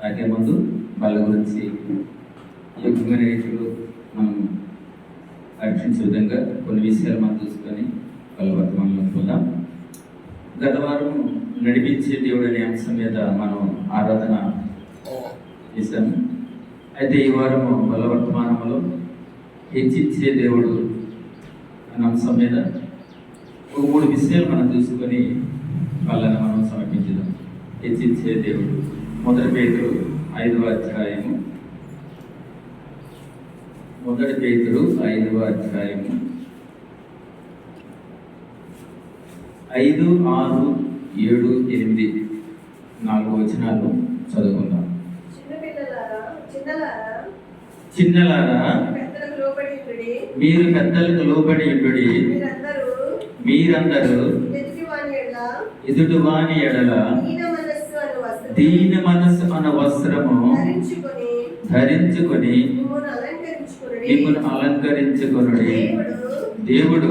అలాగే ముందు వాళ్ళ గురించి యోగ్యమైన రీతిలో మనం రక్షించే విధంగా కొన్ని విషయాలు మనం చూసుకొని వాళ్ళ వర్తమానంలో పొందాం. గత వారం నడిపించే దేవుడు అనే అంశం మీద మనం ఆరాధన చేశాము. అయితే ఈ వారము వాళ్ళ వర్తమానంలో హెచ్చించే దేవుడు అనే అంశం మీద ఒక 3 విషయాలు మనం చూసుకొని వాళ్ళని మనం సమర్పించుదాం. హెచ్చించే దేవుడు 1 పేతురు 5వ అధ్యాయము 1 పేతురు 5వ అధ్యాయము 5, 6, 7, 8 4 వచనాలు చదువుకుందాం. చిన్నలారా మీరు పెద్దలకు లోబడి ఉండుడి. మీరందరూ ఎదుటివాని ఎడల దీన మనస్సు అను వస్త్రము ధరించుకొని మిమ్మల్ని అలంకరించుకొనుడి. దేవుడు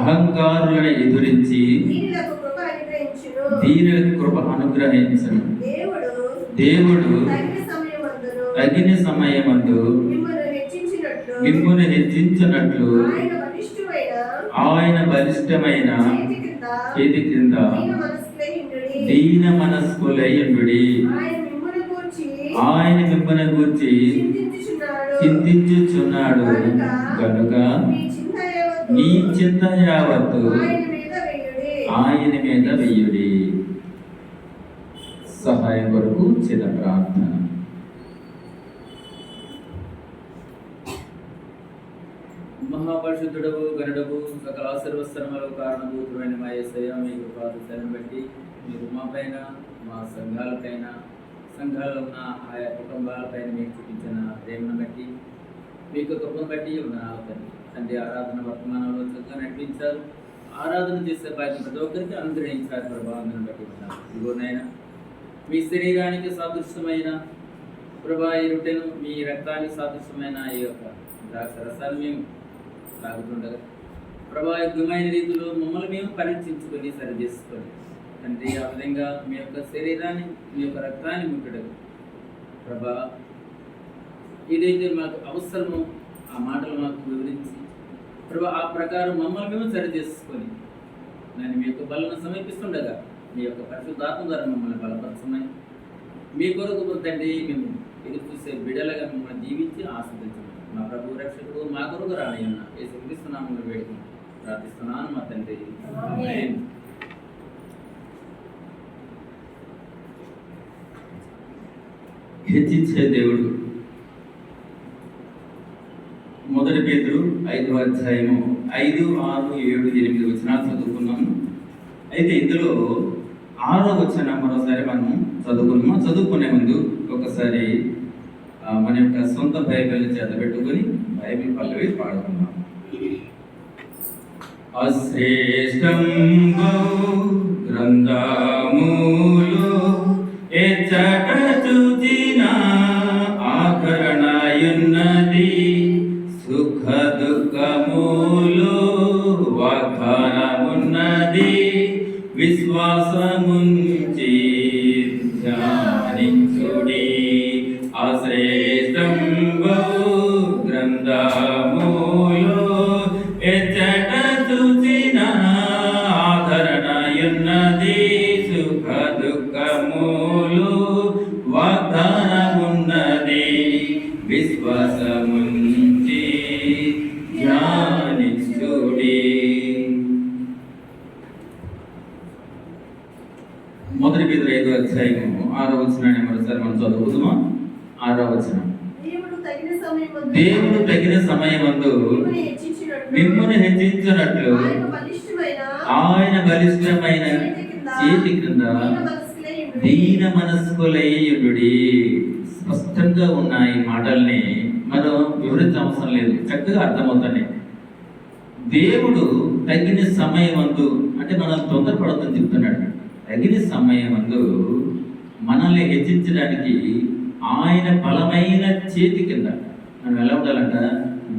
అహంకారులను ఎదురించి దీనులకు కృప అనుగ్రహించును. దేవుడు తగిన సమయమందు మిమ్మల్ని హెచ్చించినట్లు ఆయన బలిష్టమైన చేతి క్రింద దీన మనస్కులయ్యుండుడి. ఆయన మిమ్మల్ని గూర్చి చింతించుచున్నాడు కనుక నీ చింత యావత్తు ఆయన మీద వెయ్యుడి. సహాయం కొరకు చిన్న ప్రార్థన. మహాపరిశుద్ధుడవు గనుడవు సకల ఆశీర్వచనములకు కారణభూతమైన మా యేసయ్య, మీ కృపాదృష్టిని బట్టి మీరు మా పైన, మా సంఘాలపైన, సంఘాల్లో ఉన్న ఆయా కుటుంబాలపైన మీకు చూపించిన ప్రేమను బట్టి, మీకు కృపను బట్టి ఉన్నాను తండ్రి. ఆరాధన వర్తమానంలో చక్కగా నడిపించారు. ఆరాధన చేసే బాధ్యత ప్రతి ఒక్కరికి అనుగ్రహించారు ప్రభావాన్ని బట్టి ఉన్నాను. ఇదిగోనైనా మీ శరీరానికి సాదృశ్యమైన ప్రభా ఈ రొట్టెను, మీ రక్తానికి సాదృశ్యమైన ఈ యొక్క ద్రాక్ష రసాన్ని మేము తాగుతుండగా ప్రభా యుగ్యమైన రీతిలో మమ్మల్ని మేము పరీక్షించుకొని సరి చేసుకొని తండ్రి ఆ విధంగా మీ యొక్క శరీరాన్ని, మీ యొక్క రక్తాన్ని ముట్టడం ప్రభా ఏదైతే మాకు అవసరమో ఆ మాటలు మాకు వివరించి ప్రభా ఆ ప్రకారం మమ్మల్ని మేము సరి చేసుకొని నేను మీ యొక్క బలను సమీపిస్తుండగా మీ యొక్క పరిశుద్ధాత్మ ద్వారా మమ్మల్ని బలపరచమని మీ కొరకు తండ్రి మేము ఎదురు చూసే బిడ్డలుగా మిమ్మల్ని దీవించి ఆస్వాదించమని మా ప్రభు రక్షకుడు మా కొరకు రానయ్యన్న యేసుక్రీస్తు నామములో వేడుకొని ప్రార్థిస్తున్నాను మా తండ్రి. ఆమేన్. హెచ్చించే దేవుడు 1 పేతురు 5వ అధ్యాయము 5, 6, 7, 8 వచనాలు చదువుకున్నాము. అయితే ఇందులో 6వ వచనం మరోసారి మనం చదువుకున్నాము. చదువుకునే ముందు ఒకసారి మన యొక్క సొంత బైబిల్ చేత పెట్టుకొని బైబిల్ పల్లవి పాడుకున్నాం. అశ్రేష్టం గ్రంథములో ఎచ్చట చూచిన ఆకరణయున్నది, సుఖ దుఃఖములో వాగ్దానమున్నది, విశ్వాసముంచి ధ్యానించుడి. అశ్రేష్టం గ్రంథములో ఎచ్చట చూచిన ఆదరణయున్నది, సుఖ దుఃఖములు వాగ్దానమున్నది, విశ్వాసముంచి ధ్యానించుడి. 1 పేతురు 5వ అధ్యాయము 6వ వచనాన్ని మరోసారి మనం చదువుకుందామా? 6వ వచనం. దేవుడు తగిన సమయమందు మిమ్మల్ని హెచ్చించినట్లు ఆయన బలిష్టమైన చేతి క్రింద దీన మనస్కులయ్యుడి. స్పష్టంగా ఉన్న ఈ మాటల్ని మనం వివరించవసరం లేదు, చక్కగా అర్థమవుతుంది. దేవుడు తగిన సమయమందు అంటే మనం తొందరపడతాం చెప్తున్నాడు. తగిన సమయమందు మనల్ని హెచ్చించడానికి ఆయన బలమైన చేతి కింద మనం ఎలా ఉండాలంట?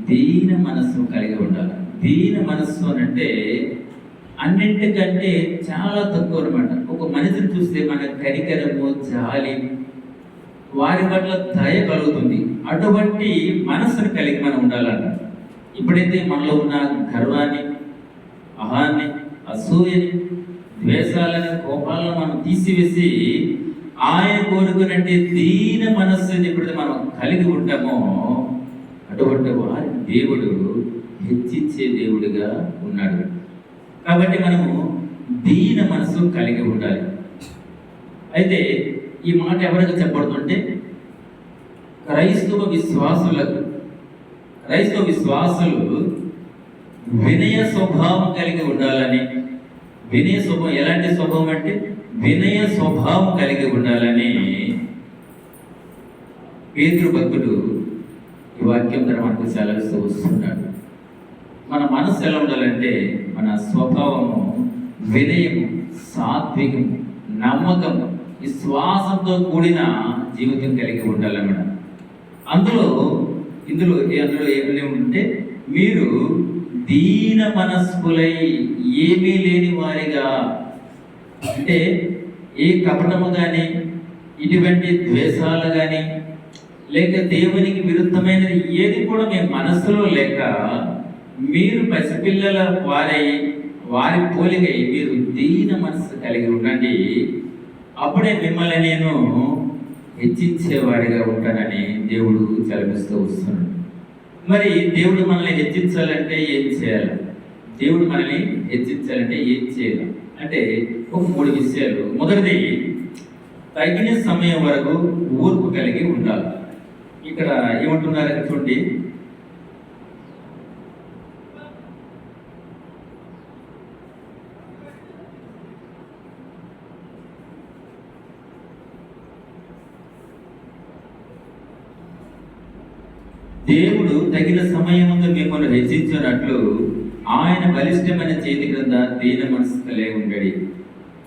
దీన మనస్సు కలిగి ఉండాలి. దీన మనస్సు అని అంటే అన్నింటికంటే చాలా తక్కువ అనమాట. ఒక మనిషిని చూస్తే మనకు కనికరము, జాలి, వారి పట్ల దయ కలుగుతుంది. అటువంటి మనస్సును కలిగి మనం ఉండాలన్న. ఇప్పుడైతే మనలో ఉన్న గర్వాన్ని, అహాన్ని, అసూయని, ద్వేషాలని, కోపాలను మనం తీసివేసి ఆయన కోరుకున్నట్టే దీన మనస్సుని ఎప్పుడైతే మనం కలిగి ఉంటామో అటువంటి వారి దేవుడు హెచ్చించే దేవుడిగా ఉన్నాడు. కాబట్టి మనము దీన మనసు కలిగి ఉండాలి. అయితే ఈ మాట ఎవరికి చెప్పబడుతుంటే క్రైస్తవ విశ్వాసులు వినయ స్వభావం కలిగి ఉండాలని. వినయ స్వభావం ఎలాంటి స్వభావం అంటే వినయ స్వభావం కలిగి ఉండాలని పేతురు భక్తుడు ఈ వాక్యం ద్వారా మనకు సెలవిస్తూ వస్తున్నాడు. మన మనసు ఎలా ఉండాలంటే మన స్వభావము వినయము, సాత్వికము, నమ్మకము, విశ్వాసంతో కూడిన జీవితం కలిగి ఉండాలన్నమాట. ఇందులో ఏమీ ఉంటే మీరు దీన మనస్కులై ఏమీ లేని వారిగా, అంటే ఏ కపటము కానీ, ఇటువంటి ద్వేషాలు కానీ, లేక దేవునికి విరుద్ధమైనది ఏది కూడా మీ మనస్సులో లేక మీరు పసిపిల్లల వారి పోలికై మీరు దీన మనస్సు కలిగి ఉండండి. అప్పుడే మిమ్మల్ని నేను హెచ్చించేవాడిగా ఉంటానని దేవుడు చదివిస్తూ వస్తున్నాడు. మరి దేవుడు మనల్ని హెచ్చించాలంటే ఏం చేయాలి? దేవుడు మనల్ని హెచ్చించాలంటే ఏం చేయాలి అంటే ఒక 3 విషయాలు. మొదటిది, తగిన సమయం వరకు ఓర్పు కలిగి ఉండాలి. ఇక్కడ ఏమంటున్నారు చూడండి, దేవుడు తగిన సమయముందు మిమ్మల్ని హెచ్చించినట్లు ఆయన బలిష్టమైన చేతి క్రింద దీన మనసు కలిగి ఉండడి.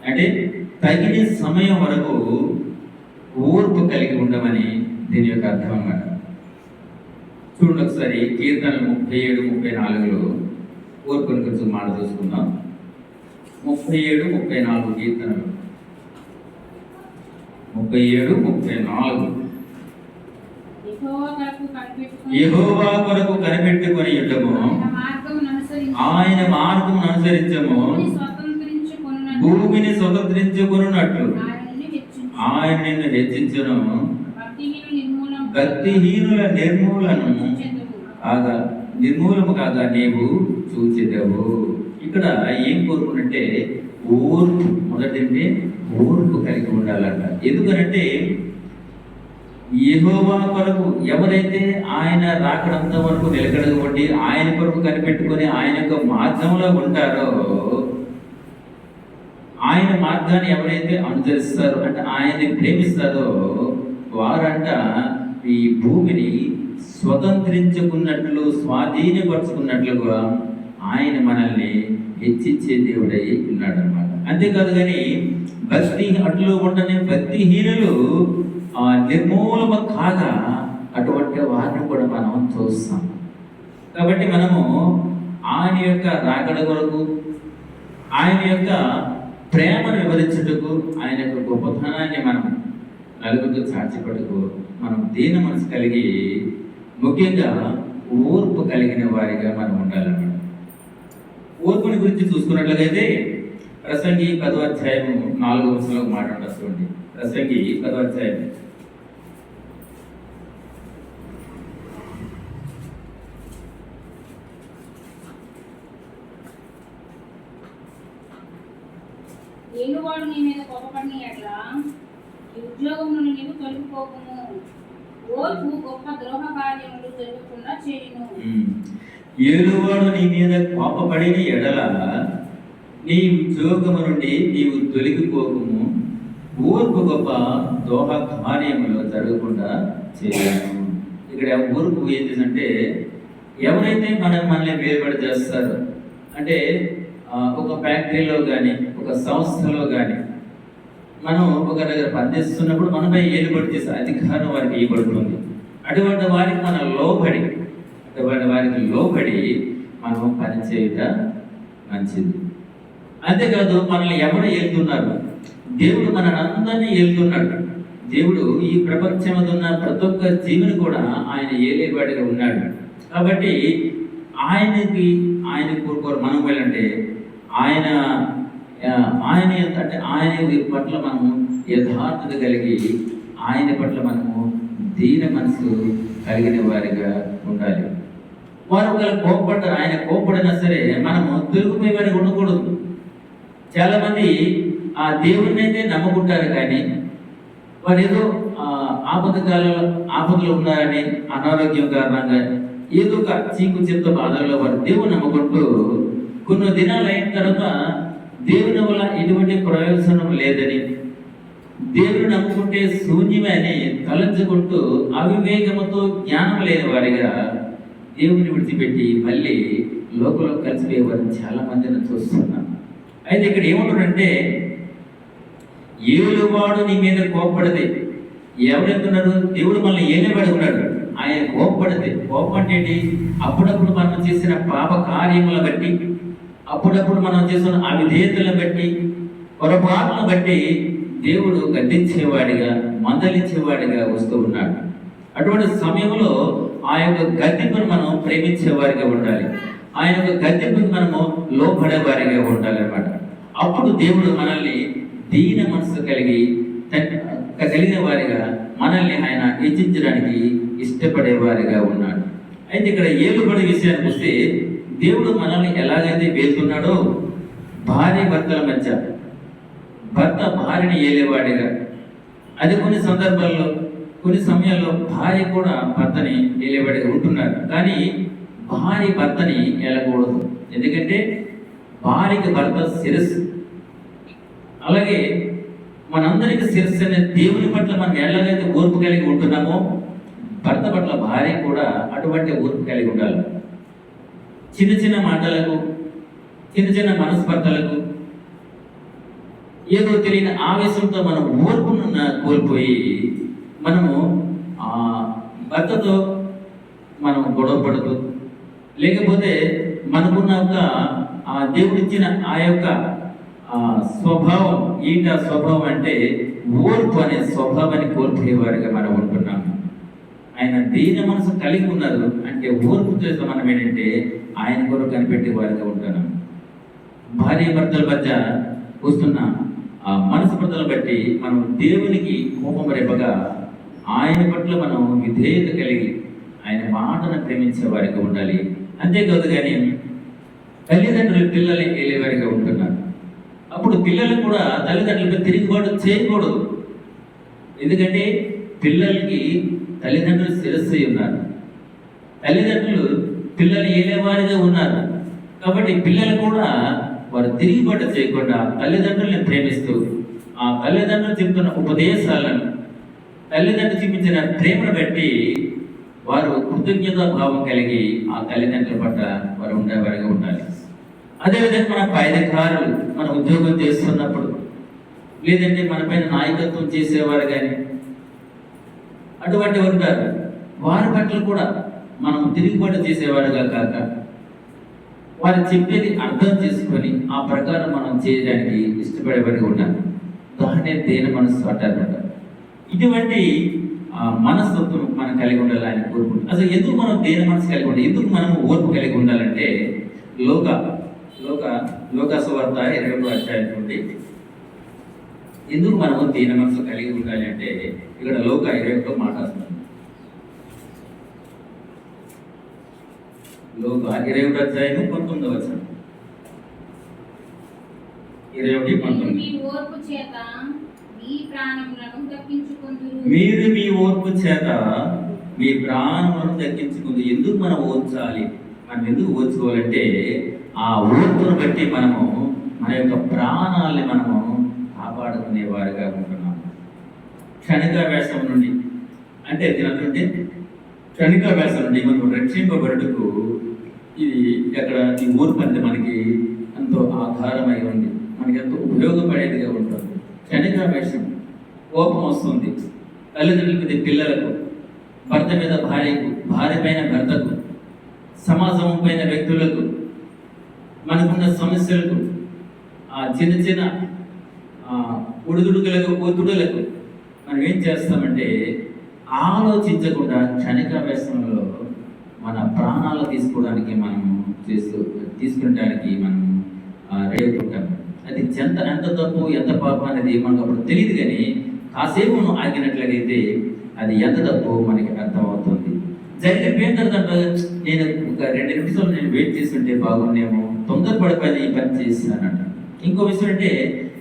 అంటే తగిన సమయం వరకు ఓర్పు కలిగి ఉండమని దీని యొక్క అర్థం అన్నమాట. చూడండి ఒకసారి కీర్తనలు 37-34లో ఓర్పుని గురించి మాట చూసుకుందాం. 37-34 కీర్తనలు 37-34. యెహోవా కొరకు కనిపెట్టుకొని ఉండము, ఆయన మార్గం అనుసరించము, భూమిని స్వతంత్రించుకున్నట్లు ఆయన నిన్ను హెచ్చించను, భక్తిహీనుల నిర్మూలము కాగా నీవు చూచెదవు. ఇక్కడ ఏం కోరుకున్నట్టే ఓర్పు. మొదటంటే ఓర్పు కలిగి ఉండాలంట. ఎందుకనంటే యెహోవా కొరకు ఎవరైతే ఆయన రాకడంత వరకు నిలకడగబడి ఆయన కొరకు కనిపెట్టుకొని ఆయన యొక్క మార్గంలో ఉంటారో, ఆయన మార్గాన్ని ఎవరైతే అనుసరిస్తారో అంటే ఆయన్ని ప్రేమిస్తారో వారంట ఈ భూమిని స్వతంత్రించుకున్నట్లు, స్వాధీనపరుచుకున్నట్లుగా ఆయన మనల్ని హెచ్చించే దేవుడై ఉన్నాడు అనమాట. అంతేకాదు కానీ అట్లు ఉండని భక్తిహీనులు నిర్మూలమ కాగా అటువంటి వారిని కూడా మనం చూస్తాం. కాబట్టి మనము ఆయన యొక్క రాకడ కొరకు, ఆయన యొక్క ప్రేమను వివరించుటకు, ఆయన యొక్క గొప్పతనాన్ని మనం నలుగురితో చాచిపడుకు మనం దీన మనసు కలిగి ముఖ్యంగా ఓర్పు కలిగిన వారిగా మనం ఉండాలన్నమాట. ఓర్పుని గురించి చూసుకున్నట్లయితే ప్రసంగి 10వ అధ్యాయం 4వ వచనంలో మాట ఉంటుంది. ప్రసంగి 10వ అధ్యాయం ఏలువాడు నీ మీద కోపపడిన ఎట్లా ఈ ఉద్యోగం నుండి నీవు తొలగిపోకుము, ఓర్పు గొప్ప ద్రోహ కార్యములు జరగకుండా చేయును. ఏలువాడు నీ మీద కోపపడిన ఎడల నీ ఉద్యోగము నుండి నీవు తొలగిపోకుము, ఓర్పు గొప్ప ద్రోహ కార్యములు జరగకుండా చేయను. ఇక్కడ ఓర్పు ఏంటంటే ఎవరైతే మనల్ని వేరుపడి చేస్తారో, అంటే ఒక ఫ్యాక్టరీలో కానీ ఒక సంస్థలో కానీ మనం ఒక దగ్గర పనిచేస్తున్నప్పుడు మనపై ఏలుబడి చేసే అధికారం వారికి ఇవ్వబడుతుంది. అటువంటి వారికి మనం లోబడి మనం పనిచేయట మంచిది. అంతేకాదు మనల్ని ఎవరు ఏలుతున్నారు, దేవుడు మనల్ని ఏలుతున్నాడు. దేవుడు ఈ ప్రపంచంలో ఉన్న ప్రతి ఒక్క జీవిని కూడా ఆయన ఏలేవాడిగా ఉన్నాడు. కాబట్టి ఆయన కోరుకోరు మనం వెళ్ళంటే ఆయన అంటే ఆయన పట్ల మనము యథార్థత కలిగి ఆయన పట్ల మనము దీన మనసు కలిగిన వారిగా ఉండాలి. వారు ఒకవేళ కోపడ్డారు, ఆయన కోపడినా సరే మనము తొలగిపోయే వారికి ఉండకూడదు. చాలా మంది ఆ దేవుడిని అయితే నమ్ముకుంటారు, కానీ వారు ఏదో ఆపదలో ఉన్నారని, అనారోగ్యం కారణంగా ఏదో ఒక చీకు చిత్త బాధల్లో వారు దేవుని నమ్ముకుంటూ కొన్ని దినాలు అయిన తర్వాత దేవుని వల్ల ఎటువంటి ప్రయోజనం లేదని, దేవుని నమ్ముకుంటే శూన్యమే అని తలంచుకుంటూ అవివేకముతో జ్ఞానం లేని వారిగా దేవుని విడిచిపెట్టి మళ్ళీ లోకంలో కలిసిపోయే వారిని చాలా మందిని చూస్తున్నాం. అయితే ఇక్కడ ఏమంటాడంటే, ఏలువాడు నీ మీద కోప్పడితే, ఎవరెందున్నారు? దేవుడు మనల్ని ఏలేవాడు ఉన్నాడు. ఆయన కోప్పడితే, కోపం అంటే ఏంటి? అప్పుడప్పుడు మనం చేసిన పాప కార్యములను బట్టి, అప్పుడప్పుడు మనం చేసిన అవిధేయతలను బట్టి, పొరపాటులను బట్టి దేవుడు గద్దించేవాడిగా, మందలించేవాడిగా వస్తూ ఉన్నాడు. అటువంటి సమయంలో ఆ యొక్క గద్దింపును మనం ప్రేమించేవారిగా ఉండాలి. ఆయన యొక్క గద్దింపును మనము లోపడేవారిగా ఉండాలి అన్నమాట. అప్పుడు దేవుడు మనల్ని దీన మనసు కలిగిన వారిగా మనల్ని ఆయన హెచ్చించడానికి ఇష్టపడేవారిగా ఉన్నాడు. అయితే ఇక్కడ ఏలుబడి విషయానికి వస్తే, దేవుడు మనల్ని ఎలాగైతే వేలుతున్నాడో, భార్య భర్తల మధ్య భర్త భార్యని ఏలేవాడిగా, అది కొన్ని సందర్భాల్లో కొన్ని సమయాల్లో భార్య కూడా భర్తని ఏలేవాడిగా ఉంటున్నారు. కానీ భార్య భర్తని ఏలకూడదు. ఎందుకంటే భార్యకి భర్త శిరస్సు. అలాగే మనందరికి శిరస్సు అనే దేవుని పట్ల మనం ఎలాగైతే ఓర్పు కలిగి ఉంటున్నామో, భర్త పట్ల భార్య కూడా అటువంటి ఓర్పు కలిగి ఉండాలి. చిన్న చిన్న మాటలకు, చిన్న చిన్న మనస్పర్ధలకు, ఏదో తెలియని ఆవేశంతో మనం ఓర్పును కోల్పోయి మనము భర్తతో మనం గొడవ పడుతూ, లేకపోతే మనకున్న ఒక దేవుడిచ్చిన ఆ యొక్క స్వభావం ఏంటి? ఆ స్వభావం అంటే ఓర్పు అనే స్వభావాన్ని కోల్పోయేవారిగా మనం ఉంటున్నాము. ఆయన దీన మనసు కలిగి ఉన్నారు అంటే ఓర్పు చేస్తే మనం ఏంటంటే ఆయన కొరకు కనిపెట్టే వారిగా ఉంటున్నాం. భార్య భర్తల మధ్య వస్తున్న ఆ మనస్పర్ధలు బట్టి మనం దేవునికి కోపం రేపగా ఆయన పట్ల మనం విధేయత కలిగి ఆయన మాటను ప్రేమించే వారిగా ఉండాలి. అంతేకాదు కానీ తల్లిదండ్రులు పిల్లల్ని ఏలేవారిగా ఉంటున్నారు. అప్పుడు పిల్లలు కూడా తల్లిదండ్రులపై తిరుగుబాటు చేయకూడదు. ఎందుకంటే పిల్లలకి తల్లిదండ్రులు శిరస్సు ఉన్నారు, తల్లిదండ్రులు పిల్లలు ఏలేవారిగా ఉన్నారు. కాబట్టి పిల్లలు కూడా వారు తిరుగుబాటు చేయకుండా తల్లిదండ్రుల్ని ప్రేమిస్తూ, ఆ తల్లిదండ్రులు చెప్తున్న ఉపదేశాలను, తల్లిదండ్రులు చూపించిన ప్రేమను బట్టి వారు కృతజ్ఞతా భావం కలిగి ఆ తల్లిదండ్రుల పట్ల వారు ఉండేవారిగా ఉండాలి. అదేవిధంగా మన పైదకారులు మన ఉద్యోగం చేస్తున్నప్పుడు, లేదంటే మన పైన నాయకత్వం చేసేవారు కానీ అటువంటి ఉంటారు, వారి పట్ల కూడా మనం తిరుగుబాటు చేసేవారుగా కాక వారు చెప్పేది అర్థం చేసుకొని ఆ ప్రకారం మనం చేయడానికి ఇష్టపడేవారిగా ఉండాలి. దాన్నే దీన మనస్సు అంటారన్నమాట. ఇటువంటి మనస్తత్వం మనం కలిగి ఉండాలి ఆయన కోరుకుంటాం. అసలు ఎందుకు మనం దీన మనసు కలిగి ఉండాలి, ఎందుకు మనం ఓర్పు కలిగి ఉండాలంటే, లోకాసువార్త 21వ అధ్యాయం నుండి ఎందుకు మనము దీన మనసు కలిగి ఉండాలి అంటే, ఇక్కడ లోక 21 మాట్లాడుతున్నాం. లోక 21వ అధ్యాయం 19వ వచనం. 21:19. మీరు మీ ఓర్పు చేత మీ ప్రాణములను దక్కించుకుంది. ఎందుకు మనం ఓర్చాలి? మనం ఎందుకు ఓర్చుకోవాలంటే, ఆ ఓర్పును బట్టి మనము మన యొక్క ప్రాణాలని మనము కాపాడుకునే వారిగా ఉంటున్నాము. క్షణికావేశం నుండి అంటే దీని క్షణికావేశం నుండి మనం రక్షింపబడుటకు ఇది అక్కడ ఈ ఓర్పు అంటే మనకి ఎంతో ఆధారమై ఉంది, మనకి ఎంతో ఉపయోగపడేదిగా ఉంటుంది. క్షణికావేశం, కోపం వస్తుంది తల్లిదండ్రుల మీద పిల్లలకు, భర్త మీద భార్యకు, భార్య పైన భర్తకు, సమాజం పైన వ్యక్తులకు, మనకున్న సమస్యలకు, చిన్న చిన్న ఒత్తుడులకు మనం ఏం చేస్తామంటే ఆలోచించకుండా క్షణికావేశంలో మన ప్రాణాలు తీసుకోవడానికి మనం తీసుకుంటానికి మనం రెడీ అవుతుంటాం. అది ఎంత తప్పు ఎంత పాపం అనేది మనకు అప్పుడు తెలియదు, కానీ కాసేపు మనం ఆగినట్లయితే అది ఎంత తప్పు మనకి అర్థమవుతుంది. జరిగిపోయిన తర్వాత నేను ఒక 2 నిమిషాలు నేను వెయిట్ చేస్తుంటే బాగుండేమో, తొందరపడిపోయి ఈ పని చేస్తానంట. ఇంకో విషయం అంటే,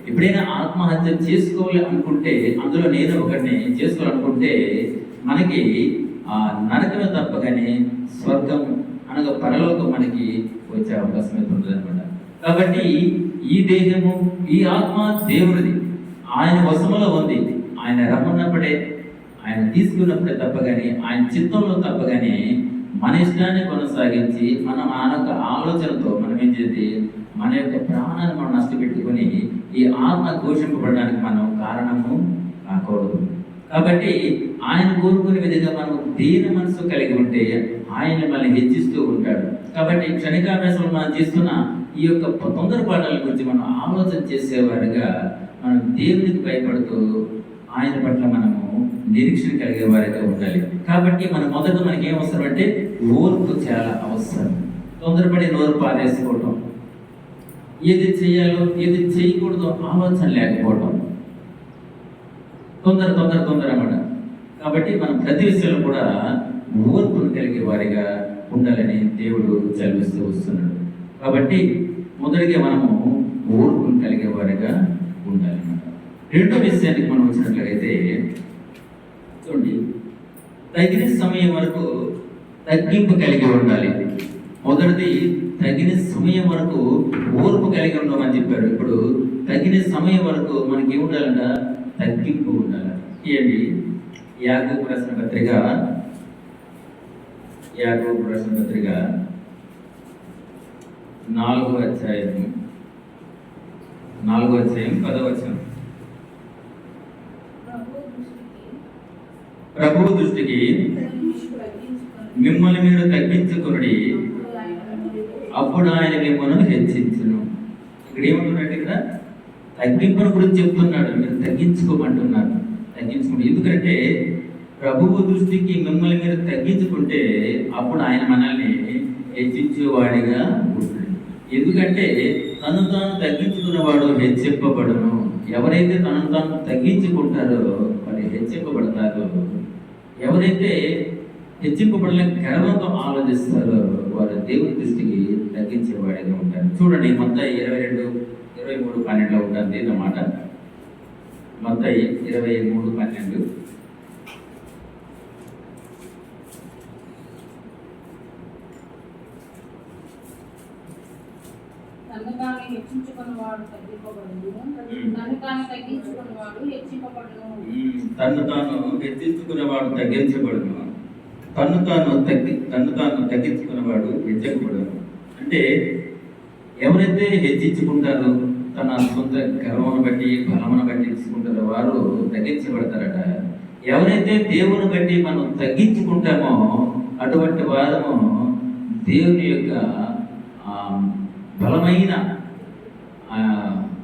ఎప్పుడైనా ఆత్మహత్య చేసుకోవాలి అనుకుంటే, అందులో నేను ఒకటిని చేసుకోవాలనుకుంటే మనకి నరకమే తప్ప కానీ స్వర్గం అనగా పరలోకం మనకి వచ్చే అవకాశం అయితే ఉంటుంది అనమాట. కాబట్టి ఈ దేహము ఈ ఆత్మ దేవుడిది, ఆయన వశములో ఉంది. ఆయన రమ్మన్నప్పుడే, ఆయన తీసుకున్నప్పుడే తప్ప కానీ, ఆయన చిత్తంలో తప్ప కానీ మన ఇష్టాన్ని కొనసాగించి మనం యొక్క ఆలోచనతో మనం ఏం చేసి మన యొక్క ప్రాణాన్ని మనం నష్టపెట్టుకొని ఈ ఆత్మ ఘోషింపబడడానికి మనం కారణము కాకూడదు. కాబట్టి ఆయన కోరుకునే విధంగా మనం దీన మనసు కలిగి ఉంటే ఆయన మళ్ళీ హెచ్చిస్తూ ఉంటాడు. కాబట్టి క్షణికాభ్యాసంలో మనం చేస్తున్న ఈ యొక్క తొందరపాటాల గురించి మనం ఆలోచన చేసేవారుగా మనం దేవునికి భయపడుతూ ఆయన పట్ల మనము నిరీక్షణ కలిగే వారిగా ఉండాలి. కాబట్టి మొదట మనకి ఏం అవసరం అంటే ఓర్పు చాలా అవసరం. తొందరపడి నోరు పారేసుకోవటం, ఏది చేయాలో ఏది చేయకూడదో ఆలోచన లేకపోవటం, తొందర అన్నమాట. కాబట్టి మనం ప్రతి విషయంలో కూడా ఓర్పును కలిగే వారిగా ఉండాలని దేవుడు చదివిస్తూ వస్తున్నాడు. కాబట్టి మొదటిగా మనము ఓర్పును కలిగే వారిగా ఉండాలన్నమాట. రెండో విషయానికి మనం వచ్చినట్లయితే చూడండి, తగిన సమయం వరకు తగ్గింపు కలిగి ఉండాలి. మొదటిది తగిన సమయం వరకు ఓర్పు కలిగి ఉండమని చెప్పారు. ఇప్పుడు తగిన సమయం వరకు మనకి ఏముండాలంట? తగ్గింపు ఉండాలి. ఏంటి? యాకోబు రాసిన పత్రిక 4వ అధ్యాయం 10వ వచనం. ప్రభువు దృష్టికి మిమ్మల్ని మీరు తగ్గించుకుని అప్పుడు ఆయన మిమ్మల్ని హెచ్చించును. ఇక్కడ ఏమంటున్నాడు? ఇక్కడ తగ్గింపుని గురించి చెప్తున్నాడు. మీరు తగ్గించుకోమంటున్నారు. తగ్గించుకోండి. ఎందుకంటే ప్రభువు దృష్టికి మిమ్మల్ని మీరు తగ్గించుకుంటే అప్పుడు ఆయన మనల్ని హెచ్చించేవాడిగా ఉంటాడు. ఎందుకంటే తను తాను తగ్గించుకున్నవాడు హెచ్చింపబడును. ఎవరైతే తనను తాను తగ్గించుకుంటారో వారు హెచ్చింపబడతారో, ఎవరైతే హెచ్చింపబడలేక గర్వంతో ఆలోచిస్తారో వారు దేవుని దృష్టికి తగ్గించేవాడిగా ఉంటారు. చూడండి, మత్తయి 22:23-12 ఉంటుంది అన్నమాట. మత్తయి 23:12. తను తాను హెచ్చించుకున్నవాడు తగ్గింపబడును, తను తాను తగ్గించుకున్నవాడు హెచ్చింపబడును. తను తాను హెచ్చించుకున్నవాడు తగ్గించబడును, తను తాను తగ్గించుకున్నవాడు హెచ్చకబడును. అంటే ఎవరైతే హెచ్చించుకుంటారో, తన సొంత గర్వమును బట్టి బలమును బట్టి తీసుకుంటారో వారు తగ్గించబడతారట. ఎవరైతే దేవుని బట్టి మనం తగ్గించుకుంటామో అటువంటి వారము దేవుని యొక్క బలమైన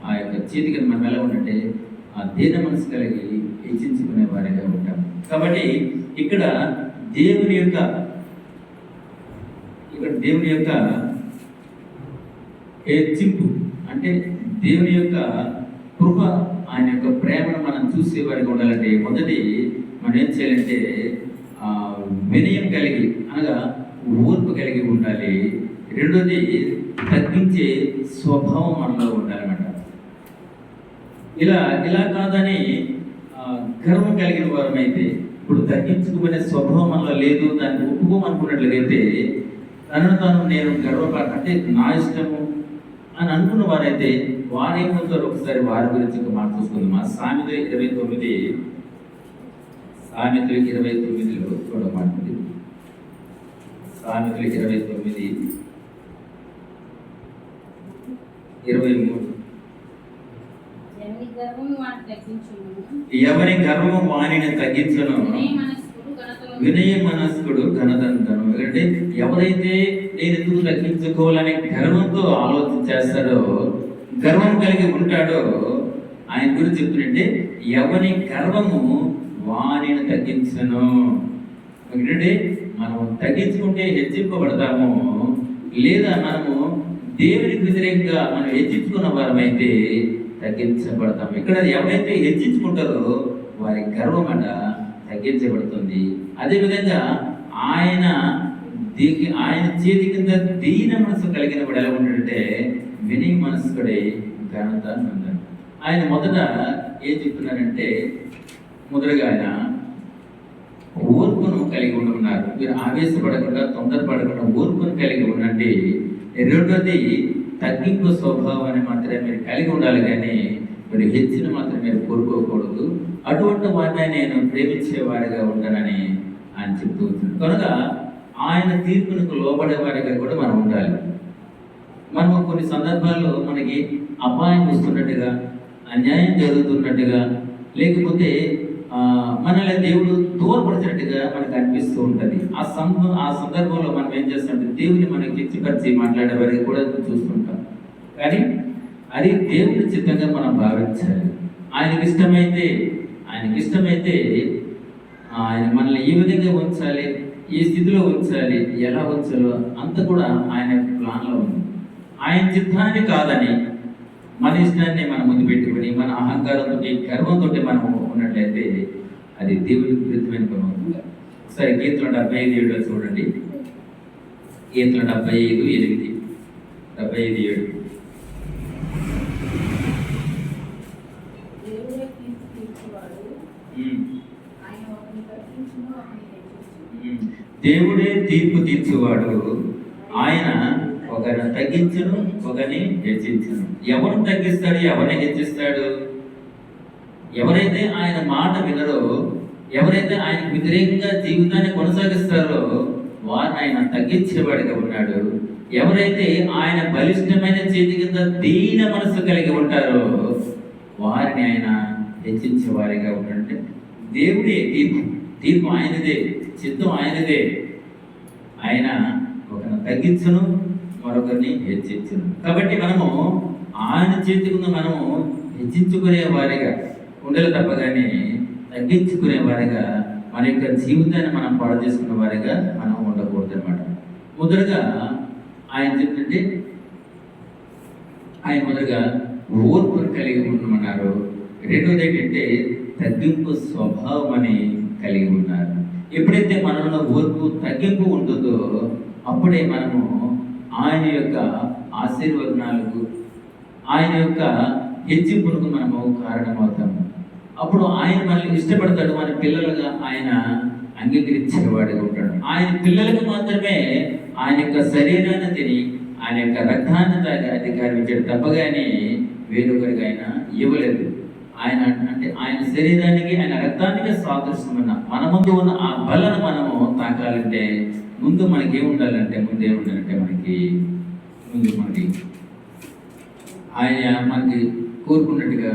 ఆ యొక్క చేతికి మనం ఎలా ఉంటే ఆ దీన మనసు కలిగి హెచ్చించుకునే వారిగా ఉంటాం. కాబట్టి ఇక్కడ దేవుని యొక్క హెచ్చింపు అంటే దేవుని యొక్క కృప, ఆయన యొక్క ప్రేమను మనం చూసేవారిగా ఉండాలంటే మొదటి మనం ఏం చేయాలంటే వినయం కలిగి అనగా ఓర్పు కలిగి ఉండాలి. రెండోది తగ్గించే స్వభావం మనలో ఉండాలన్నమాట. ఇలా కాదని గర్వం కలిగిన వారమైతే, ఇప్పుడు తగ్గించుకునే స్వభావం మనలో లేదు, దాన్ని ఒప్పుకోమనుకున్నట్లయితే తనను తాను నేను అంటే నా ఇష్టము అని అనుకున్న వారైతే వారేమవుతారు? ఒకసారి వారి గురించి ఒక మాట చూసుకుందాం. సామెతలు 29లో చూడమంటుంది. సామెతలు 29:23. ఎవరి గర్వము వాణిని తగ్గించును, వినయ మనస్కుడు ఘనతంతను. ఎందుకంటే ఎవరైతే నేను ఎందుకు తగ్గించుకోవాలని గర్వంతో ఆలోచన చేస్తాడో, గర్వం కలిగి ఉంటాడో ఆయన గురించి చెప్తుంటే ఎవని గర్వము వానిని తగ్గించను. ఎందుకంటే మనం తగ్గించుకుంటే హెచ్చింపబడతాము, లేదా మనము దేవునికి వ్యతిరేకంగా మనం హెచ్చించుకున్న వారమైతే తగ్గించబడతాము. ఇక్కడ ఎవరైతే హెచ్చించుకుంటారో వారి గర్వం అట తగ్గించబడుతుంది. అదేవిధంగా ఆయన చేతి కింద దీన మనసు కలిగిన వాడు ఎలా ఉంటాడంటే వినయ మనస్కుడే ఘనత అంటాడు. ఆయన మొదట ఏం చెప్తున్నారంటే, మొదటగా ఆయన ఓర్పును కలిగి ఉన్నారు. మీరు ఆవేశపడకుండా తొందరపడకుండా ఓర్పును కలిగి ఉండండి. రెండోది తగ్గింపు స్వభావాన్ని మాత్రమే మీరు కలిగి ఉండాలి, కానీ మీరు హెచ్చిన మాత్రం మీరు కోరుకోకూడదు. అటువంటి వారిని నేను ప్రేమించేవారిగా ఉంటానని ఆయన చెప్తూ ఉంటాడు. కనుక ఆయన తీర్పునకు లోబడే వారిగా కూడా మనం ఉండాలి. మనం కొన్ని సందర్భాల్లో మనకి అపాయం వస్తున్నట్టుగా, అన్యాయం జరుగుతున్నట్టుగా, లేకపోతే మనల్ని దేవుడు తోడ్పడిచినట్టుగా మనకు అనిపిస్తూ ఉంటుంది. ఆ సందర్భంలో మనం ఏం చేస్తామంటే దేవుని మనకి కిచ్చిపరిచి మాట్లాడే వారికి కూడా చూస్తుంటాం. కానీ అది దేవుని చిత్తంగా మనం భావించాలి. ఆయనకి ఇష్టమైతే ఆయన మనల్ని ఏ విధంగా ఉంచాలి, ఏ స్థితిలో ఉంచాలి, ఎలా ఉంచాలో అంత కూడా ఆయన ప్లాన్లో ఉంది. ఆయన చిత్తాన్ని కాదని మన ఇష్టాన్ని మనం ముందు పెట్టుకుని మన అహంకారంతో గర్వంతో మనం ఉన్నట్లయితే అది దేవుడికి విరుద్ధమైన పని అవుతుంది. ఒకసారి కీర్తన 75:7 చూడండి. కీర్తన 75:8. 75:7. దేవుడే తీర్పు తీర్చువాడు, ఆయన ఒకరిని తగ్గించును ఒకరిని హెచ్చించును. ఎవరు తగ్గిస్తాడు, ఎవరిని హెచ్చిస్తాడు? ఎవరైతే ఆయన మాట వినరో, ఎవరైతే ఆయనకు వ్యతిరేకంగా జీవితాన్ని కొనసాగిస్తారో వారిని ఆయన తగ్గించేవాడిగా ఉన్నాడు. ఎవరైతే ఆయన బలిష్టమైన చేతి కింద దీన మనసు కలిగి ఉంటారో వారిని ఆయన హెచ్చించే వారిగా ఉన్నాడంటే దేవుడే తీర్పు ఆయనదే, చిత్తం ఆయనదే. ఆయన ఒకరిని తగ్గించును మరొకరిని హెచ్చించును. కాబట్టి మనము ఆయన చేతి కింద మనము హెచ్చించుకునే వారిగా ఉండలు తప్ప కానీ తగ్గించుకునే వారిగా మన యొక్క జీవితాన్ని మనం పాడు చేసుకునే వారిగా మనం ఉండకూడదు అనమాట. మొదటగా ఆయన చెప్తుంటే ఆయన మొదటగా ఓర్పును కలిగి ఉండమన్నారు. రెండోది ఏంటంటే తగ్గింపు స్వభావం అని కలిగి ఉన్నారు. ఎప్పుడైతే మనలో ఓర్పు తగ్గింపు ఉంటుందో అప్పుడే మనము ఆయన యొక్క ఆశీర్వచనాలకు, ఆయన యొక్క హెచ్చింపులకు మనము కారణమవుతాము. అప్పుడు ఆయన మనల్ని ఇష్టపడతాడు. మన పిల్లలుగా ఆయన అంగీకరించేవాడిగా ఉంటాడు. ఆయన పిల్లలకు మాత్రమే ఆయన యొక్క శరీరాన్ని తిని ఆయన యొక్క రక్తాన్ని తాగి అధికారం ఇచ్చాడు తప్పగానే వేరొకరికి ఆయన ఇవ్వలేదు. ఆయన అంటే ఆయన శరీరానికి ఆయన రక్తానికి సాదృశ్యమైన మన ముందు ఉన్న ఆ బలను మనము తాకాలంటే ముందు మనకి ఏముండాలంటే మనకి ఆయన మనకి కోరుకున్నట్టుగా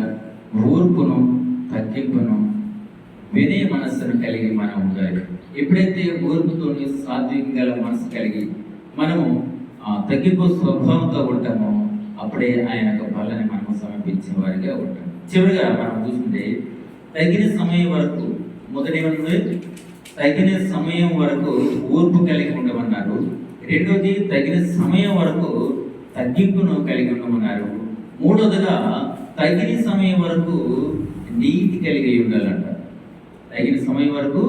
ఓర్పును, తగ్గింపును, వినయ మనస్సును కలిగి మనం ఉండాలి. ఎప్పుడైతే ఓర్పుతోని సాత్వికం గల మనసు కలిగి మనము తగ్గింపు స్వభావంతో ఉంటామో అప్పుడే ఆయన యొక్క బలని మనము సమర్పించే వారిగా ఉంటాం. చివరిగా మనం చూస్తుంటే తగిన సమయం వరకు, మొదటి తగిన సమయం వరకు ఓర్పు కలిగి ఉండమన్నారు. రెండోది తగిన సమయం వరకు తగ్గింపును కలిగి ఉండమన్నారు. మూడోదిగా తగిన సమయం వరకు నీతి కలిగి ఉండాలంట. తగిన సమయం వరకు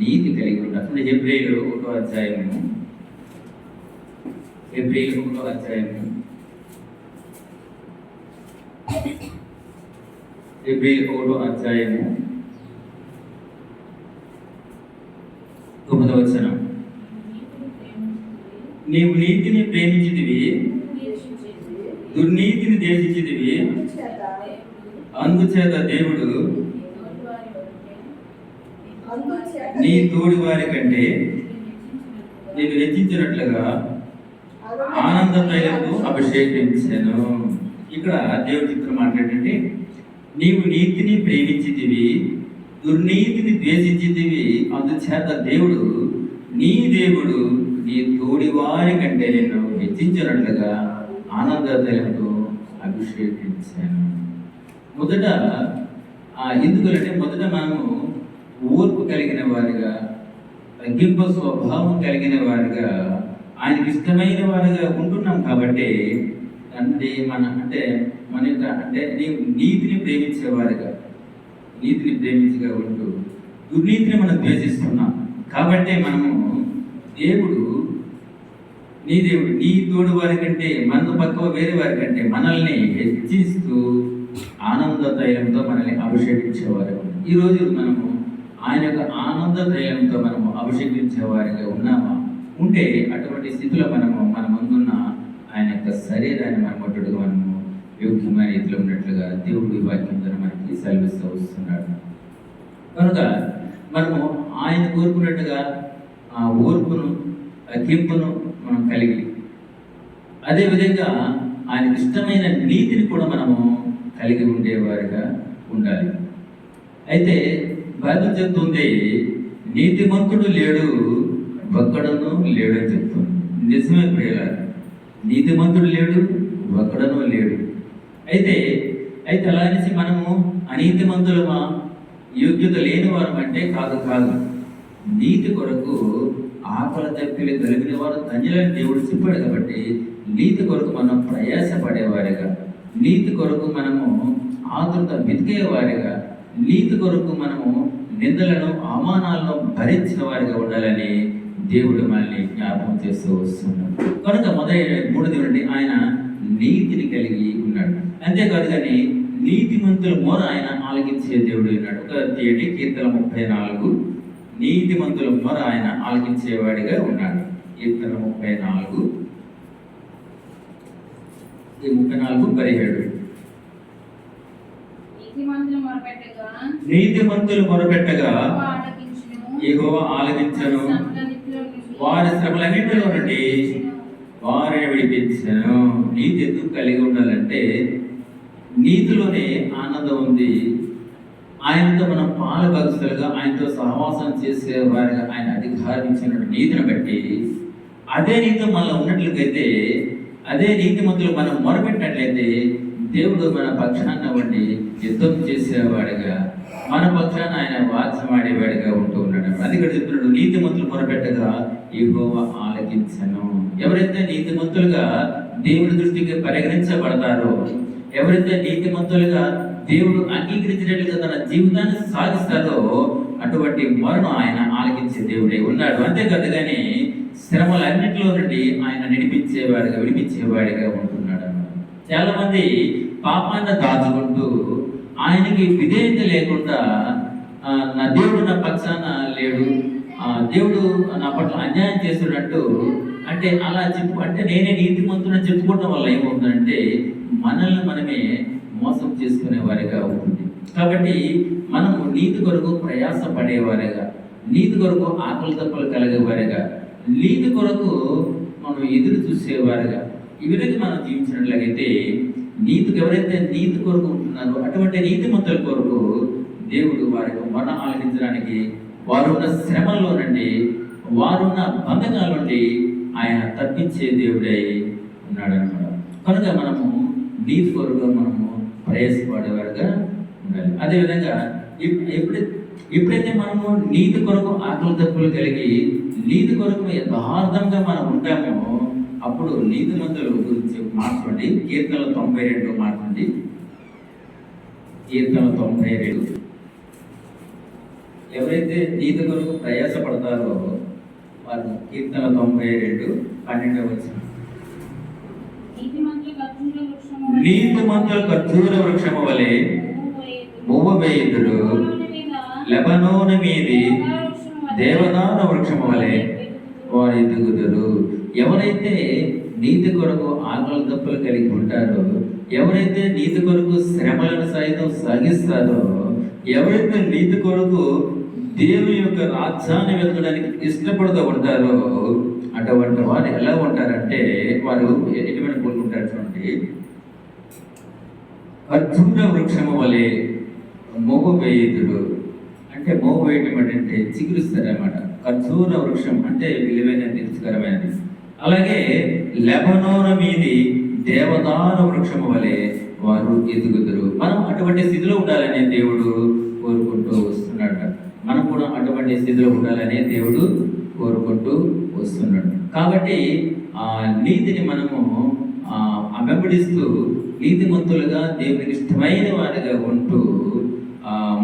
నీతి కలిగి ఉండాలి. అంటే హెబ్రీయులు 1వ అధ్యాయము, హెబ్రీయులు 1వ అధ్యాయము, హెబ్రీయులు 1వ అధ్యాయము 9వ వచనం. నీవు నీతిని ప్రేమించితివి, దుర్నీతిని ద్వేషించితివి, అందుచేత దేవుడు నీ తోడి వారి కంటే నేను హెచ్చించినట్లుగా ఆనంద తైలము అభిషేకించాను. ఇక్కడ దేవుడి చిత్రం మాట్లాడండి. నీవు నీతిని ప్రేమించితివి, దుర్నీతిని ద్వేషించితివి, అందుచేత దేవుడు నీ తోడి వారి కంటే నేను హెచ్చించినట్లుగా ఆనంద తైలంతో అభిషేకించాను. మొదట ఎందుకంటే మొదట మనము ఓర్పు కలిగిన వారిగా, తగ్గింపు స్వభావం కలిగిన వారిగా, ఆయనకి ఇష్టమైన వారిగా ఉంటున్నాం కాబట్టి మన యొక్క నీతిని ప్రేమించేవారుగా, నీతిని ప్రేమించగా ఉంటూ దుర్నీతిని మనం ద్వేషిస్తున్నాం కాబట్టి మనము దేవుడు నీ తోడు వారి కంటే మన పక్క వేరే వారి కంటే మనల్ని హెచ్చిస్తూ ఆనంద తైలంతో మనల్ని అభిషేకించేవారు. ఈరోజు మనము ఆయన యొక్క ఆనంద తైలంతో మనము అభిషేకించేవారిగా ఉన్నామా? ఉంటే అటువంటి స్థితిలో మన ముందున్న ఆయన యొక్క శరీరాన్ని మన మట్టుడుగా మనము యోగ్యమైన రీతిలో ఉన్నట్లుగా దేవుడి వాక్యం ద్వారా మనకి సెలవిస్తూ వస్తున్నాడు. కనుక మనము ఆయన కోరుకున్నట్టుగా ఆ ఓర్పును, తగ్గింపును మనం కలిగి, అదేవిధంగా ఆయనకు ఇష్టమైన నీతిని కూడా మనము కలిగి ఉండేవారుగా ఉండాలి. అయితే బైబిల్ చెప్తుంది, నీతిమంతుడు లేడు, ఒక్కడను లేడని చెప్తుంది. నిజమే ప్రియులారా, నీతిమంతుడు లేడు, ఒక్కడను లేడు. అయితే అలా అనేసి మనము అనీతిమంతులమా, యోగ్యత లేని వారు అంటే కాదు. నీతి కొరకు ఆకలి దప్పిలు కలిగిన వారు ధన్యులని దేవుడు చెప్పాడు. కాబట్టి నీతి కొరకు మనం ప్రయాసపడేవారిగా, నీతి కొరకు మనము ఆతృత వెతికేవారిగా, నీతి కొరకు మనము నిందలను, అవమానాలను భరించిన వారిగా ఉండాలని దేవుడు మనల్ని జ్ఞాపకం చేస్తూ వస్తున్నాడు. కనుక మొదటి 3 నుండి ఆయన నీతిని కలిగి ఉన్నాడు. అంతేకాదు కానీ నీతిమంతుల మొర ఆయన ఆలకించే దేవుడు ఉన్నాడు. కీర్తన 34, నీతిమంతుల మొర ఆయన ఆలకించేవాడిగా ఉన్నాడు. కీర్తన 34, 17. నీతిమంతులు మొరపెట్టగా యెహోవా ఆలకించెను, వారి శ్రమలన్నింటిలో నుండి వారిని విడిపించెను. నీతి ఎందుకు కలిగి ఉండాలంటే నీతిలోనే ఆనందం ఉంది. ఆయనతో మనం పాలుభాగస్తులుగా, ఆయనతో సహవాసం చేసే వారిగా ఆయన అధికారం ఇచ్చిన నీతిని బట్టి, అదే నీతి మనలో ఉన్నట్లయితే, అదే నీతిమంతులు మనం మొరపెట్టినట్లయితే దేవుడు మన పక్షాన ఉండి యుద్ధం చేసేవాడిగా, మన పక్షాన ఆయన వాద్యమాడేవాడిగా ఉంటూ ఉన్నాడు. అది ఇక్కడ చెప్తున్నాడు, నీతిమంతులు మొరపెట్టగా యెహోవా ఆలకించెను. ఎవరైతే నీతిమంతులుగా దేవుడి దృష్టికి పరిగణించబడతారో, ఎవరైతే నీతిమంతులుగా దేవుడు అంగీకరించినట్లుగా తన జీవితాన్ని సాగిస్తారో, అటువంటి మొరను ఆయన ఆలకించే దేవుడే ఉన్నాడు. అంతేకాదు కానీ శ్రమలన్నింటిలో నుండి ఆయన విడిపించేవాడిగా ఉంటున్నాడు అన్నమాట. చాలా మంది పాపాన్ని దాచుకుంటూ ఆయనకి విధేయత లేకుండా, నా దేవుడు నా పక్షాన లేడు, దేవుడు నా పట్ల అన్యాయం చేస్తున్నట్టు అలా నేనే నీతిమంతుడని చెప్పుకోవడం వల్ల ఏమవుతుందంటే మనల్ని మనమే మోసం చేసుకునే వారిగా ఉంటుంది. కాబట్టి మనము నీతి కొరకు ప్రయాస పడేవారిగా, నీతి కొరకు ఆకలి తప్పులు కలిగేవారిగా, నీతి కొరకు మనం ఎదురు చూసేవారిగా ఈ విధంగా మనం జీవించినట్లయితే, ఎవరైతే నీతి కొరకు ఉంటున్నారో అటువంటి నీతిమంతుల కొరకు దేవుడు వారికి మరణ ఆలకించడానికి, వారున్న శ్రమల్లో నుండి, వారున్న బంధకాల నుండి ఆయన తప్పించే దేవుడై ఉన్నాడు అన్నమాట. కనుక మనము నీతి కొరకు మనము ప్రయాసపడేవారుగా ఉండాలి. అదేవిధంగా ఎప్పుడైతే మనము నీతి కొరకు ఆకలి తప్పులు కలిగి, నీతి కొరకు యథార్థంగా మనం ఉంటామో, అప్పుడు నీతిమంతుల గురించి మాట్లాడండి. కీర్తనలు 92 మాట్లాడండి. కీర్తనలు 92. ఎవరైతే నీతి కొరకు ప్రయాసపడతారో వారు కీర్తన 92, 12. నీతిమంతులు ఖర్జూర వృక్షము వలె మూవవేయుదురు, లెబనోను మీది దేవదారు వృక్షము వలె వారు ఎదుగుదురు. ఎవరైతే నీతి కొరకు ఆకలి తప్పులు కలిగి ఉంటారో, ఎవరైతే నీతి కొరకు శ్రమలను సైతం సాగిస్తారో, ఎవరైతే నీతి కొరకు దేవుని యొక్క రాజ్యాన్ని వెతకడానికి ఇష్టపడుతూ ఉంటారో, అటువంటి వారు ఎలా ఉంటారంటే వారు ఎటువంటి కోరుకుంటారు చూడండి, ఖర్జూర వృక్షము వలె మోగవేయుదురు. మోగవేయటం అంటే చిగురుస్తారన్నమాట. ఖర్జూర వృక్షం అంటే విలువైన రుచికరమైనది. అలాగే లెబనోను మీది దేవదారు వృక్షము వలె వారు ఎదుగుదురు. మనం అటువంటి స్థితిలో ఉండాలని దేవుడు కోరుకుంటూ వస్తున్నాడు. మనం కూడా అటువంటి స్థితిలో ఉండాలని దేవుడు కోరుకుంటూ వస్తున్నాడు. కాబట్టి ఆ నీతిని మనము వెంబడిస్తూ నీతిమంతులుగా దేవునికి ఇష్టమైన వారిగా ఉంటూ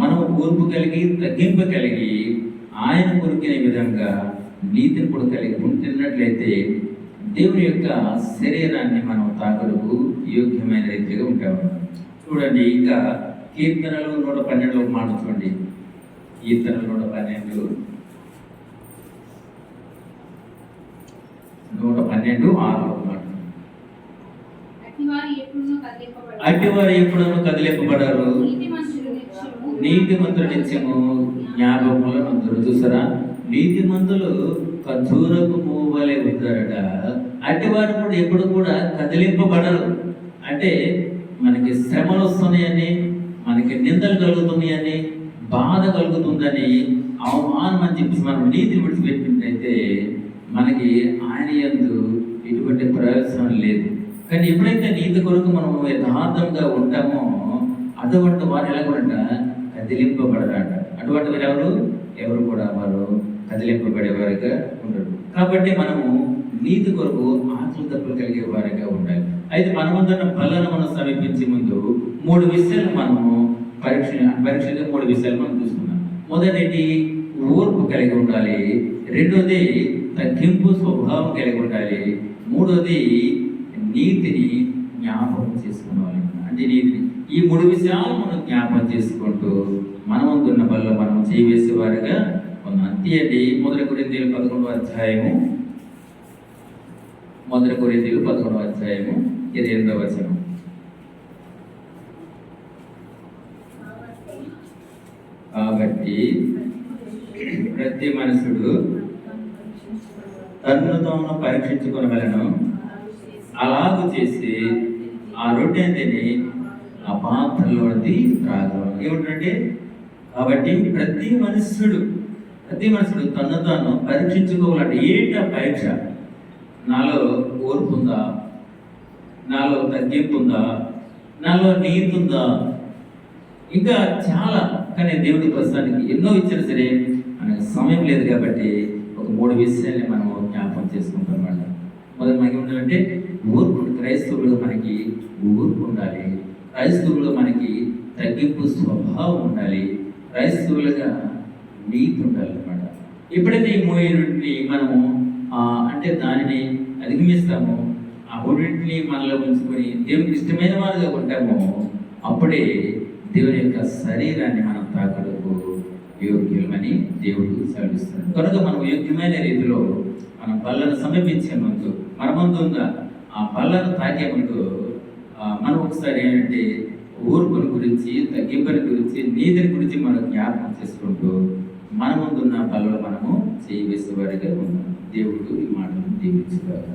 మనం ఓర్పు కలిగి తగ్గింపు కలిగి ఆయన కోరుకునే విధంగా నీతిని కూడా కలిగి ఉంటున్నట్లయితే దేవుని యొక్క శరీరాన్ని మనం తాకలకు యోగ్యమైన రీతిగా ఉంటాము. చూడండి, ఇంకా కీర్తనలు 112 మాట చూడండి. కీర్తనలు 112 6 మాట. అట్టివారు ఎప్పుడూ కదిలింపబడరు, నీతిమంతులు నిత్యము జ్ఞాపకములను అందరూ. చూసారా, నీతిమంతులు ఖర్జూరపు పువ్వు వలె ఉంటారట. అట్టివారు కూడా ఎప్పుడు కూడా కదిలింపబడరు. అంటే మనకి శ్రమలు వస్తున్నాయని, మనకి నిందలు కలుగుతున్నాయని, బాధ కలుగుతుందని, అవమానం అని చెప్పి మనం నీతిని విడిచిపెట్టినట్టయితే మనకి ఆయన యందు ఎటువంటి ప్రయోజనం లేదు. కానీ ఎప్పుడైతే నీతి కొరకు మనం యథార్థంగా ఉంటామో అటువంటి వారు ఎలా కూడా కదిలింపబడరాట. అటువంటి వారు ఎవరు కూడా వారు కదిలింపబడేవారిగా ఉండరు. కాబట్టి మనము నీతి కొరకు ఆకలి తప్పులు కలిగే వారిగా ఉండాలి. అయితే మనమందరం బలను మనం సమీపించే ముందు 3 విషయాలు మనము పరీక్షగా 3 విషయాలు మనం చూసుకున్నాం. మొదటిది ఓర్పు కలిగి ఉండాలి, రెండోది తగ్గింపు స్వభావం కలిగి ఉండాలి, మూడోది నీతిని జ్ఞాపకం చేసుకోవాలి. అంటే నీతిని, ఈ 3 విషయాలు మనం జ్ఞాపకం చేసుకుంటూ మనమందున్న బల్లో మనం చేయవేసే వారిగా ఉన్నాం. అంతే అండి. 1 కొరింథీయులు 11వ అధ్యాయము 28వ వచనం. కాబట్టి ప్రతి మనుషుడు తన్ను తాను పరీక్షించుకొనవలెను, అలాగూ చేసి ఆ రొట్టెని తిని ఆ పాత్రలోది త్రాగవలెను. ఏమిటంటే, కాబట్టి ప్రతి మనుషుడు తన్ను తాను పరీక్షించుకోవాలంటే ఏంటి ఆ పరీక్ష? నాలో ఓర్పు ఉందా, నాలో తగ్గింపు ఉందా, నాలో నీతి ఉందా, ఇంకా చాలా. కానీ దేవుడి ప్రస్తుతానికి ఎన్నో ఇచ్చినా సరే మనకు సమయం లేదు కాబట్టి ఒక 3 విషయాన్ని మనం జ్ఞాపకం చేసుకుంటాం అన్నమాట. మొదటి మనకి ఉండాలంటే ఓర్పు. క్రైస్తవులు మనకి ఓర్పు ఉండాలి, క్రైస్తవులు మనకి తగ్గింపు స్వభావం ఉండాలి, క్రైస్తవులుగా నీతి ఉండాలి అన్నమాట. ఎప్పుడైతే ఈ 3 మనము అంటే దానిని అధిగమిస్తామో, ఆ 3 మనలో ఉంచుకొని దేవునికి ఇష్టమైన వారుగా ఉంటామో అప్పుడే దేవుని యొక్క శరీరాన్ని మనం తాకడకు యోగ్యులమని దేవుడు సెలవిస్తాడు. కనుక మనం యోగ్యమైన రీతిలో మనం బల్లను సమీపించే ముందు, మన ముందు ఉన్న ఆ బల్లను తాకే ముందు మనం ఒకసారి ఏంటంటే ఓర్పుని గురించి, తగ్గింపుని గురించి, నీతిని గురించి మనం జ్ఞాపకం చేసుకుంటూ మన ముందున్న బలలో మనము చేయవేసే వారిగా ఉన్నాం. దేవుడు ఈ మాటను దీవించుగాక.